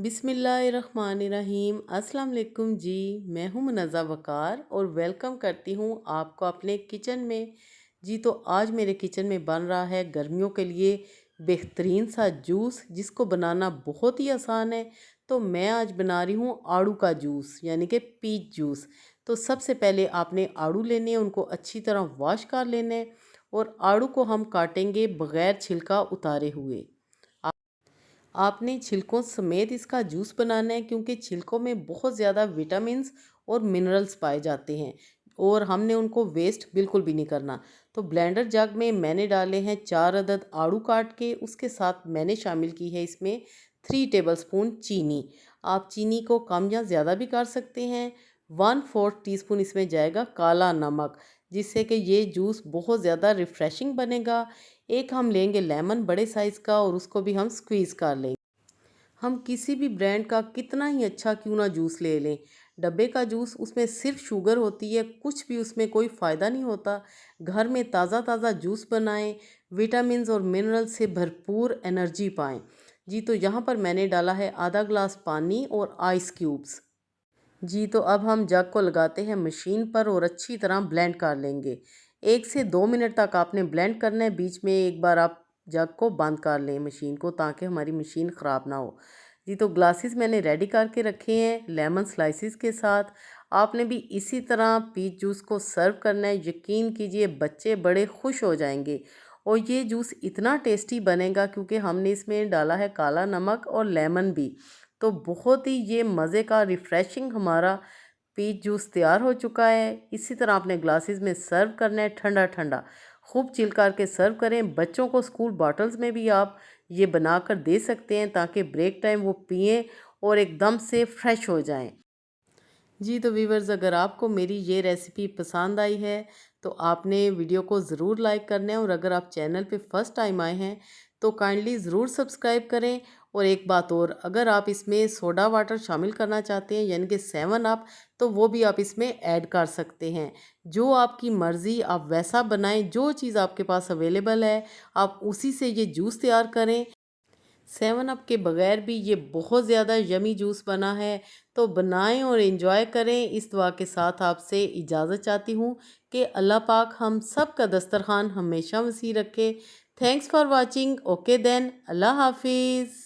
बिस्मिल्लाहिर्रहमानिर्रहीम। अस्सलाम वालेकुम जी। मैं हूँ मुनज़्ज़ा वक़ार और वेलकम करती हूँ आपको अपने किचन में। जी तो आज मेरे किचन में बन रहा है गर्मियों के लिए बेहतरीन सा जूस, जिसको बनाना बहुत ही आसान है। तो मैं आज बना रही हूँ आड़ू का जूस, यानी कि पीच जूस। तो सबसे पहले आपने आड़ू लेने हैं, उनको अच्छी तरह वॉश कर लेने हैं और आड़ू को हम काटेंगे बग़ैर छिलका उतारे हुए। आपने छिलकों समेत इसका जूस बनाना है, क्योंकि छिलकों में बहुत ज़्यादा विटामिन्स और मिनरल्स पाए जाते हैं और हमने उनको वेस्ट बिल्कुल भी नहीं करना। तो ब्लेंडर जग में मैंने डाले हैं 4 अदद आड़ू काट के, उसके साथ मैंने शामिल की है इसमें 3 टेबलस्पून चीनी। आप चीनी को कम या ज़्यादा भी कर सकते हैं। 1/4 टीस्पून इसमें जाएगा काला नमक, जिससे कि ये जूस बहुत ज़्यादा रिफ़्रेशिंग बनेगा। एक हम लेंगे लेमन बड़े साइज़ का और उसको भी हम स्क्वीज़ कर लेंगे। हम किसी भी ब्रांड का कितना ही अच्छा क्यों ना जूस ले लें, डब्बे का जूस उसमें सिर्फ शुगर होती है, कुछ भी उसमें कोई फ़ायदा नहीं होता। घर में ताज़ा ताज़ा जूस बनाएं, विटामिन्स और मिनरल से भरपूर एनर्जी पाएं। जी तो यहाँ पर मैंने डाला है आधा ग्लास पानी और आइस क्यूब्स। जी तो अब हम जग को लगाते हैं मशीन पर और अच्छी तरह ब्लेंड कर लेंगे। 1 से 2 मिनट तक आपने ब्लेंड करना है। बीच में एक बार आप जग को बंद कर लें मशीन को, ताकि हमारी मशीन ख़राब ना हो। जी तो ग्लासेस मैंने रेडी करके रखे हैं लेमन स्लाइसिस के साथ। आपने भी इसी तरह पीच जूस को सर्व करना है। यकीन कीजिए बच्चे बड़े खुश हो जाएंगे और ये जूस इतना टेस्टी बनेगा, क्योंकि हमने इसमें डाला है काला नमक और लेमन भी। तो बहुत ही ये मज़े का रिफ़्रेशिंग हमारा पीच जूस तैयार हो चुका है। इसी तरह आपने ग्लासेस में सर्व करना है ठंडा ठंडा। खूब चिल करके सर्व करें। बच्चों को स्कूल बॉटल्स में भी आप ये बनाकर दे सकते हैं, ताकि ब्रेक टाइम वो पिएं और एकदम से फ्रेश हो जाएं। जी तो व्यूवर्स, अगर आपको मेरी ये रेसिपी पसंद आई है तो आपने वीडियो को ज़रूर लाइक करना है, और अगर आप चैनल पे फर्स्ट टाइम आए हैं तो काइंडली ज़रूर सब्सक्राइब करें। और एक बात और, अगर आप इसमें सोडा वाटर शामिल करना चाहते हैं यानी कि 7 अप, तो वो भी आप इसमें ऐड कर सकते हैं। जो आपकी मर्ज़ी, आप वैसा बनाएं। जो चीज़ आपके पास अवेलेबल है आप उसी से ये जूस तैयार करें। 7 अप के बगैर भी ये बहुत ज़्यादा यमी जूस बना है। तो बनाएं और इन्जॉय करें। इस दुआ के साथ आपसे इजाज़त चाहती हूँ कि अल्लाह पाक हम सब का दस्तरखान हमेशा वसी रखे। Thanks for watching. Okay then, अल्लाह हाफिज़।